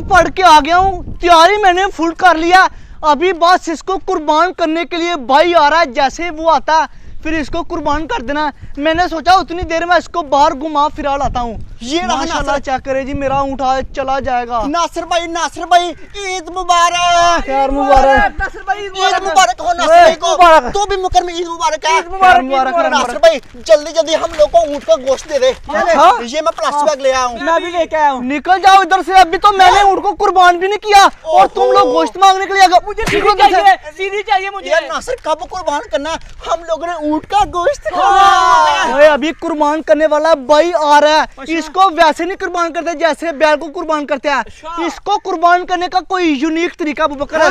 पढ़ के आ गया हूँ, तैयारी मैंने फुल कर लिया। अभी बस इसको कुर्बान करने के लिए भाई आ रहा है, जैसे वो आता है फिर इसको कुर्बान कर देना। मैंने सोचा उतनी देर में इसको बाहर घुमा फिरा लाता हूँ। ये माशाल्लाह चेक करे जी, मेरा ऊँट चला जाएगा। नासिर भाई ईद मुबारक। यार मुबारक, नासिर भाई ईद मुबारक हो। नासिर भाई को तो भी मुकर में ईद मुबारक है। नासिर भाई जल्दी जल्दी हम लोग को ऊँट का गोश्त दे दे। ये मैं प्लास्टिक बैग ले आया हूँ। मैं भी लेके आया हूँ। निकल जाओ इधर से, अभी तो मैंने ऊँट को कुर्बान भी नहीं किया और तुम लोग गोश्त मांगने के लिए आ गए। मुझे सीधी चाहिए मुझे। यार नासिर कब कुर्बान करना, हम लोगों ने ऊँट का गोश्त खाना। अभी कुर्बान करने वाला भाई आ रहा है। इसको वैसे नहीं कुर्बान करते जैसे बैल को कुर्बान करते हैं। इसको कुर्बान करने का कोई यूनिक तरीका अबू बकर है।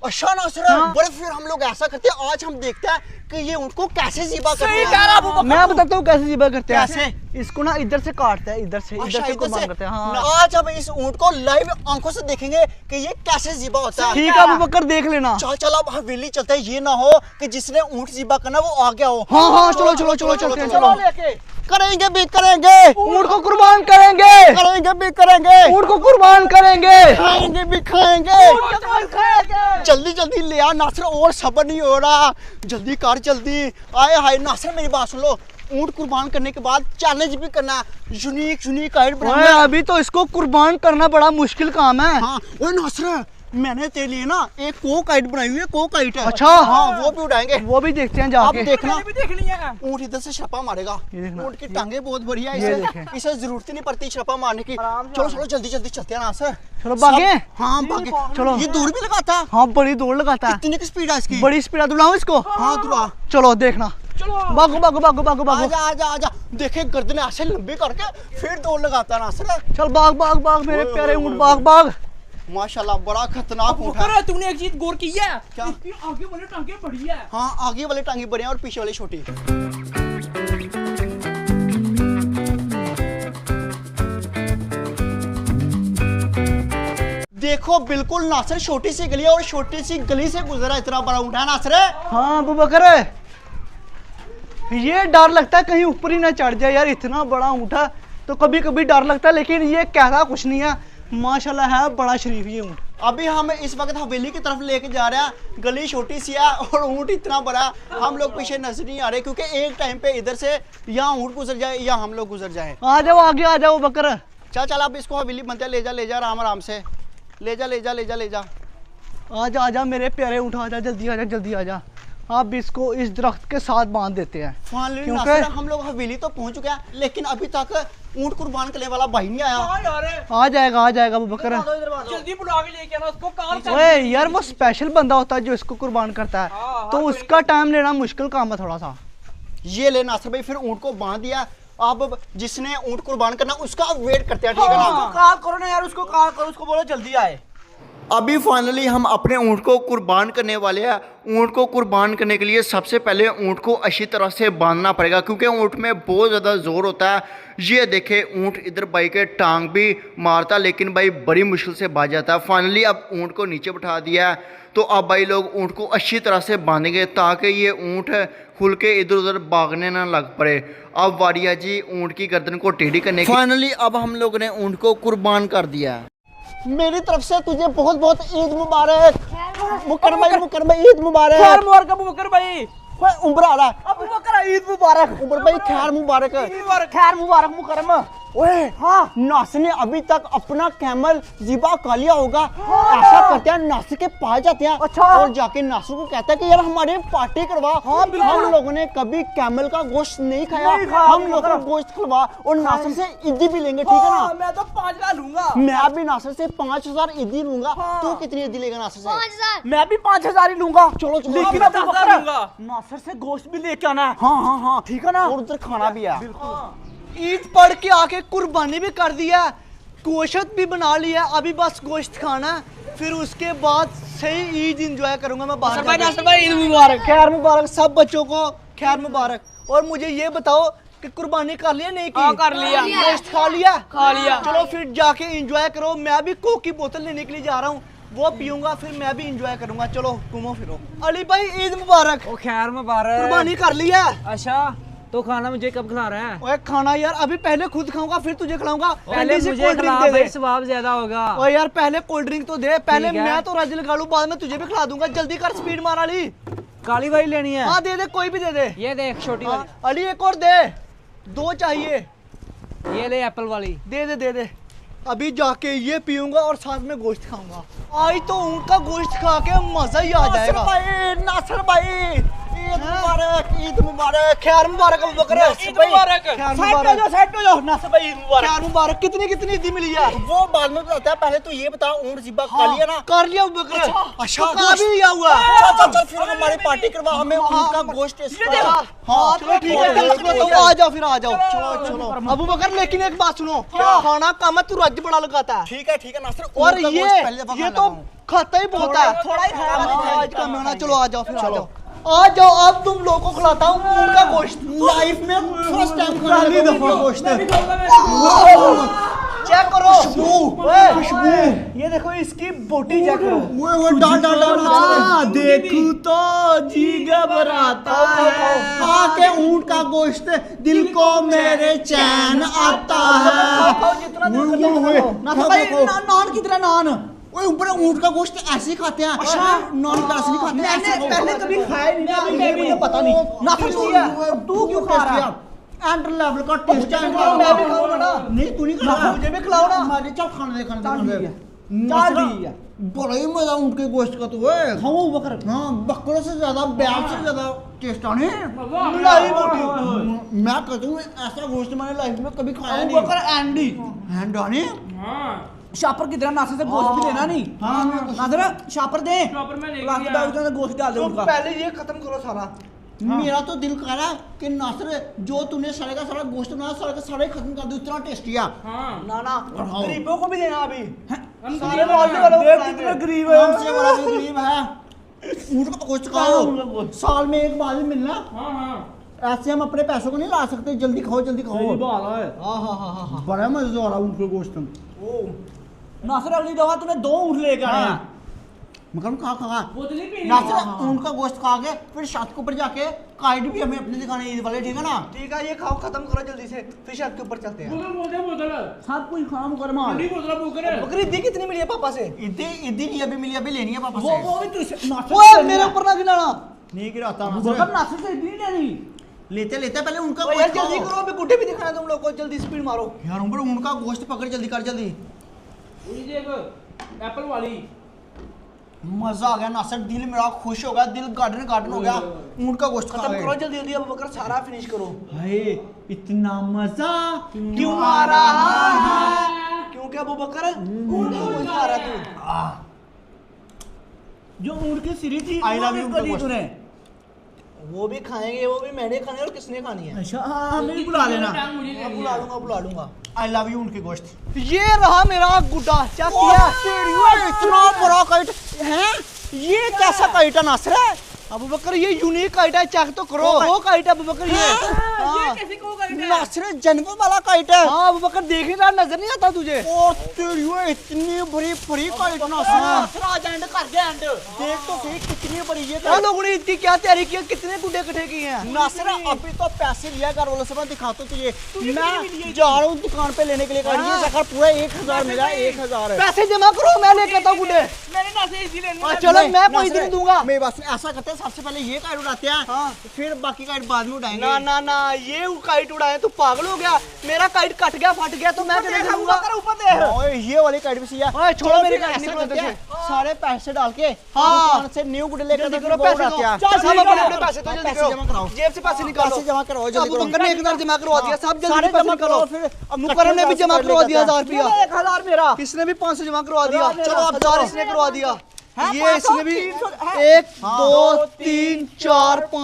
अच्छा नासिर, बड़े फिर हम लोग ऐसा करते हैं, आज हम देखते हैं कि ये ऊँट को कैसे ज़िबा करते हैं। मैं बताता हूँ कैसे ज़िबा करते हैं। कैसे? इसको ना इधर से काटते हैं, इधर से कुर्बान करते हैं। हाँ। आज हम इस ऊँट को लाइव आंखों से देखेंगे कि ये कैसे ज़िबा होता है। ठीक है अबू बकर, देख लेना। चल अब हवेली चलते हैं, ये ना हो कि जिसने ऊँट ज़िबा करना वो आ गया हो। हाँ चलो चलते हैं। चलो करेंगे भी करेंगे, ऊँट को कुर्बान करेंगे। करेंगे भी करेंगे, ऊँट को कुर्बान करेंगे। खाएंगे भी खाएंगे। जल्दी जल्दी ले आ नासिर, और सब्र नहीं हो रहा। जल्दी कर जल्दी। आए हाय नासिर, मेरी बात सुन लो। ऊँट कुर्बान करने के बाद चैलेंज भी करना, यूनिक आइट बनाना। अभी तो इसको कुर्बान करना बड़ा मुश्किल काम है। हाँ ओए नासिर, मैंने तेरे लिए ना एक कोक आइट बनाई हुई है। कोक आइट है। अच्छा हाँ, वो भी उड़ाएंगे। वो भी देखते हैं जाके। अब देखना, भी देखनी है। ऊँट इधर से छापा मारेगा। ऊँट की टांगे बहुत बढ़िया है, इसे जरूरत ही नहीं पड़ती छापा मारने की। चलो जल्दी जल्दी चलते हैं नासिर। चलो भागे। हाँ भागे। चलो ये दूर भी लगाता है। हाँ बड़ी दौड़ लगाता है। कितनी की स्पीड है इसकी? बड़ी स्पीड है। दुलाऊं इसको? हाँ दुला। चलो देखना। भागो। आजा। देखे गर्दन ऐसे लंबी करके फिर दौड़ लगाता नासिर। चल भाग मेरे प्यारे ऊँट, भाग। माशाल्लाह बड़ा खतरनाक ऊँट है। तूने एक चीज गौर की है क्या? इसकी आगे वाली टांगे बड़ी है। हाँ आगे वाले टांगे बड़े हैं और पीछे वाली छोटी। देखो बिल्कुल नासिर, छोटी सी गली है और छोटी सी गली से गुजरा इतना बड़ा ऊँट है नासिर। हाँ अबू बकर, ये डर लगता है कहीं ऊपर ही ना चढ़ जाए यार। इतना बड़ा ऊँट है तो कभी कभी डर लगता है, लेकिन ये कहता कुछ नहीं है। माशाल्लाह है बड़ा शरीफ ये ऊँट। अभी हम इस वक्त हवेली की तरफ लेके जा रहे हैं। गली छोटी सी है और ऊँट इतना बड़ा, हम लोग पीछे नजर नहीं आ रहे क्योंकि एक टाइम पे इधर से या ऊँट गुजर जाए या हम लोग गुजर जाए। आ जाओ आगे, आ जाओ बकर। चल अब इसको हवेली बनते ले जा आराम से। ले जा। आजा मेरे प्यारे ऊँट, आजा जल्दी आजा। अब इसको इस दरख्त के साथ बांध देते हैं। क्योंकि हम लोग हवेली तो पहुंच चुके हैं, लेकिन अभी तक ऊँट कुर्बान करने वाला भाई नहीं आया। आ जाएगा अबू बकर। जल्दी बुला के लेके आना उसको। कार ओए यार वो स्पेशल बंदा होता है जो इसको कुर्बान करता है, तो उसका टाइम लेना मुश्किल काम है थोड़ा सा। ये ले नासिर भाई, फिर ऊँट को बांध दिया। अब जिसने ऊँट कुर्बान करना उसका वेट करते हैं, ठीक है ना? कार करो ना यार, उसको कार करो, उसको बोलो जल्दी आए। अभी फाइनली हम अपने ऊँट को कुर्बान करने वाले हैं। ऊँट को कुर्बान करने के लिए सबसे पहले ऊँट को अच्छी तरह से बांधना पड़ेगा क्योंकि ऊँट में बहुत ज़्यादा ज़ोर होता है। ये देखे ऊँट इधर भाई के टांग भी मारता, लेकिन भाई बड़ी मुश्किल से बांध जाता है। फाइनली अब ऊँट को नीचे बिठा दिया है, तो अब भाई लोग ऊँट को अच्छी तरह से बांधेंगे ताकि ये ऊँट खुल के इधर उधर भागने ना लग पड़े। अब वारिया जी ऊँट की गर्दन को टेढ़ी करने की। फाइनली अब हम लोग ने ऊँट को कुर्बान कर दिया है। मेरी तरफ से तुझे बहुत बहुत ईद मुबारक। मुकर भाई ईद मुबारक। खैर मुबारक अबू बकर भाई। उम्र आ रहा है। अबू बकर ईद मुबारक। उम्र भाई खैर मुबारक। खैर मुबारक मुकरम। ओए हाँ, नासिर ने अभी तक अपना कैमल ज़िबा कर लिया होगा। ऐसा करते हैं, नासिर के पास जाते हैं। अच्छा। और जाके नासिर को कहता है कि यार हमारे पार्टी करवा। हाँ, बिल्कुल। हम लोगों ने कभी कैमल का गोश्त नहीं खाया, हम लोगों को गोश्त खिलवा और नासिर से ईदी भी लेंगे, ठीक है ना? मैं तो 5,000 लूंगा। मैं भी नासिर से 5,000 ईदी लूंगा। तू कितनी ईदी लेगा नासिर से? 5,000। मैं भी 5,000 ही लूंगा। चलो लेकिन लेकिन अबू बकर नासिर से गोश्त भी लेके आना है। हाँ ठीक है ना? और उधर खाना भी है। ईद पढ़ के आके कुर्बानी भी कर दिया, गोश्त भी बना लिया, अभी बस गोश्त खाना, फिर उसके बाद सही ईद एंजॉय करूंगा मैं बाहर जाके। ईद मुबारक। खैर मुबारक सब बच्चों को, खैर मुबारक। और मुझे ये बताओ कि कुर्बानी कर लिया नहीं की? हाँ, कर लिया। गोश्त खा लिया? खा लिया। चलो फिर जाके एंजॉय करो। मैं भी कोक की बोतल लेने के लिए जा रहा हूँ, वो पीऊंगा, फिर मैं भी एंजॉय करूंगा। चलो घूमो फिरो। अली भाई ईद मुबारक। ओ खैर मुबारक। कुर्बानी कर लिया? अच्छा तो खाना मुझे कब खिला रहा है? ओए खाना यार अभी पहले खुद खाऊंगा फिर तुझे खिलाऊंगा। पहले से मुझे कोल्ड खिला ड्रिंक दे भाई, दे। स्वाब ज्यादा होगा। ओए यार पहले कोल्ड ड्रिंक तो दे, पहले ठीक है। मैं तो राज्य लगा लूं, बाद में तुझे भी खिला दूंगा। जल्दी कर, स्पीड मार अली। काली वाली लेनी है? हाँ दे दे, कोई भी दे दे। ये देख छोटी हाँ, वाली। अली एक और दे, 2 चाहिए। ये ले एप्पल वाली। दे दे दे दे। अभी जाके ये पीऊंगा और साथ में गोश्त खाऊंगा। आज तो ऊँट का गोश्त खा के मजा ही आ जाएगा। नासिर भाई ईद मुबारक, ईद मुबारक। खैर मुबारक अबू बकर। ईद मुबारक। खैर साइड पे मुबारक। जाओ, साइड पे जाओ। नासिर भाई ईद मुबारक। खैर मुबारक। कितनी कितनी ईदी मिली यार? वो बाद में बताता है, पहले तो ये बता ऊँट ज़िबा कर लिया ना? कर लिया अबू बकर। अच्छा, तो कहाँ भी लिया हुआ? चल चल फिर हमारी पार्टी करवा, हमें ऊँट का गोश्त टेस्ट करा। हाँ चलो ठीक है, तो आ जाओ फिर आ जाओ। चलो चलो अबू बकर, लेकिन एक बात सुनो, खाना कम है, तू रज बड़ा लगाता है। ठीक है नासिर, और ऊँट का ये गोश्त पहले दफा ये खाने तो लगा हूँ। खाता ही बहुत है। थोड़ा ही खाया मैंने। आज का मेहना। चलो आ जाओ फिर, आ जाओ आ जाओ। अब तुम लोगों को खिलाता हूँ ऊँट का गोश्त। लाइफ में फर्स्ट टाइम खाने लगा गोश्त। चेक करो खुशबू। ये देखो इसकी बोटी चेक करो। वो डाल डाल डाल देखूं तो जी घबराता है। खा के ऊँट का गोश्त दिल को मेरे चैन आता है। जितना नान की तरह नान। ओए ऊपर ऊँट का गोश्त ऐसे ही खाते हैं। अच्छा नान का ऐसे नहीं खाते, ऐसे खाओ। पहले कभी खाया नहीं ना, अभी मुझे पता नहीं। तू क्यों खा रहा है? एंटर लेवल का टेस्ट है। मैं भी खाऊंगा ना। नहीं तू नहीं खा रहा, मुझे भी खिलाओ ना। हमारे चल खाने दे खाने दे। चल ठीक है। बड़ा ही मजा ऊँट के गोश्त का तो है। खाओ बकर। हाँ बकरों से ज्यादा, बैल से ज्यादा टेस्ट आने। मलाई बोटी। मैं कहता हूँ ऐसा गोश्त मैंने लाइफ में कभी खाया अबू नहीं। बकर एंडी। हैंड आने। शापर की तरह नासिर से गोश्त भी लेना नहीं। हाँ नासिर शापर दे। शॉपर में ले प्लास्टिक गया। बैग में गोश्त डाल दे तो उनका। पहले ये खत्म करो सारा। मेरा तो दिल कर रहा है कि नासिर जो तूने सारे का सारा गोश्त बनाया, सारे का सारा ही खत्म कर दे, इतना टेस्टी है। ना ना, गरीबों को भी देना अभी। हम सारे गरीब मोहल्ले वालों को देख खिलाएंगे। कितने गरीब है। हमसे बड़ा भी गरीब है। ऊँट का गोश्त खाओ, साल में एक बार ही मिलना। हाँ हाँ। ऐसे हम अपने पैसों को नहीं ला सकते। जल्दी खाओ जल्दी खाओ। हाँ हाँ हाँ हाँ हाँ। बड़ा मजा आ रहा है ऊँट के गोश्त। नासिर अगली दफा तूने 2 ऊँट लेके आए हैं। मगर खा खा बोतल ही पीनी नासिर ऊँट का गोश्त खा के फिर छत के ऊपर जाके काइट भी हमें अपने दिखाने ईद वाले, ठीक है ना? ठीक है, ये खाओ, खत्म करो जल्दी से, फिर छत के ऊपर चलते हैं। बोतल सब कुछ खाम कर मार। ठंडी बोतल पोकर। बकरी दी कितनी मिली है पापा से? ईदी ईदी नहीं अभी मिली, अभी लेनी है पापा वो से। वो भी तुझसे नासिर ओए से मेरे ऊपर ना गिनाना। नहीं गिराता बकर नासिर से इतनी लेनी। लेते लेते पहले उनका ओए यार गोश्त जल्दी खाओ। करो, अभी गुड्डे भी दिखाना है तुम लोग को। जल्दी स्पीड मारो। यार ऊपर उनका गोश्त पकड़, जल्दी कर जल्दी। एप्पल वाली। मजा आ गया नासिर, दिल मेरा खुश हो गया, दिल गार्डन गार्डन हो गया। ऊँट का गोश्त खा खत्म करो के। जल्दी जल्दी, अब बकर सारा फिनिश करो। हाय इतना मजा क्यों आ रहा है? क्योंकि अबू बकर ऊँट का गोश्त खा रहा तू। जो ऊँट की सीरी थी I love you, करी उनका तूने। वो भी खाएंगे, वो भी मैंने खाने और किसने खानी है? अच्छा हमें भी बुला लेना। मैं बुला लूंगा बुला लूंगा। आई लव यू उनके गोश्त। ये रहा मेरा गुड्डा, क्या किया? इतना बड़ा काइट है, ये कैसा काइट है नासिर? अबू बकर ये यूनिक काइट है, चेक तो करो। वो काइट है अबू बकर ये। हाँ। नासिर जानवर वाला काइट है। हाँ अबू बकर, देख नहीं रहा, नजर नहीं आता तुझे? ओ तेरी इतनी बड़ी बड़ी काइट नासिर। नासिर आज एंड कर दे एंड। देख तो सही कितनी बड़ी ये वो लोगों ने इसकी क्या तैयारी की है? कितने गुड्डे इकट्ठे किए हैं? नासिर अभी तो पैसे लिया घर वालों से, मैं दिखाता हूँ तुझे। मैं जा रहा हूँ दुकान पे लेने के लिए गाड़ी। ये शक्कर पूरा 1000 मिला, 1000 है। पैसे जमा करो, मैं लेके आता हूँ गुड्डे। मैंने नासिर इसी लेनी। चलो मैं कोई नासिर, दिन दूंगा। मेरे पास में ऐसा करते हैं, सबसे पहले ये काइट उड़ाते हैं, हाँ। फिर बाकी काइट बाद में उड़ाएंगे। ना ना ना, ये काइट उड़ाए तू पागल हो गया? मेरा काइट कट गया, फट गया तो मैं कैसे दूंगा? ऊपर दे। ओए ये वाली काइट भी सही है। ओए छोड़ो चलो मेरी फिर काइट, ऐसा निकलो करते इधर हैं, से। सारे पैसे डाल के हाँ। दुकान से न्यू गुड लेकर जल्दी आते करो, हैं, पैसे उड़ाते दो। हैं। चल सब अपने अपने पैसे दो, पैसे जल्दी जमा कराओ। जेब से पैसे निकालो। पैसे जमा करवाओ, जल्दी अबू करो। बकर ने 1000 जमा करवा दिया, सब जल्दी सारे पैसे जमा निकालो। करो, फिर अब मुकरम ने भी जमा करवा दिया 1000 ये रुपया। 1000 मेरा। इसने भी 500 जमा करवा दिया। मेरा, चलो अब 1000 इसने करवा दिया। हाँ, ये 500, इसने भी 300, हाँ। 1 2 3 4 5।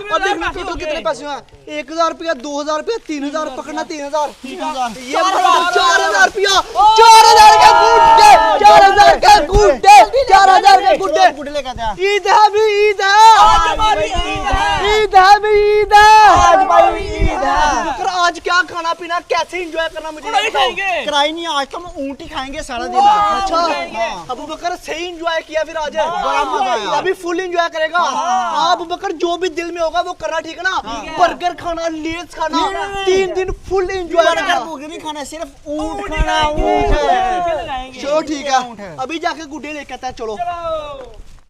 अब देख लो टोटल कितने पैसे हुए? 1000 रुपया, 2000 रुपया, 3000 पकड़ना, 3000 ये 4000 रुपया, 4000 के गुड्डे, 4000 के गुड्डे, 4000 के गुड्डे। गुड लेकर आते हैं। ईद है भी ईद है, आज हमारी ईद है। ईद है भी ईद है। आज भाई ईद है। बकर आज आज क्या खाना पीना कैसे एंजॉय करना मुझे नहीं बताओ। खाएंगे। कराई नहीं, आज तो हम ऊँट ही खाएंगे सारा दिन। अच्छा खाएंगे। अबू बकर सही एंजॉय किया फिर आज बड़ा मजा आया। अभी फुल एंजॉय करेगा। हाँ अबू बकर जो भी दिल में होगा वो करना, ठीक है ना? बर्गर खाना, लेस खाना, 3 दिन फुल एंजॉय बर्गर करना। बर्गर नहीं खाना, सिर्फ ऊँट खाना, ऊँट है। चलो ठीक है, अभी जाके गुड्डे लेके आता है, चलो।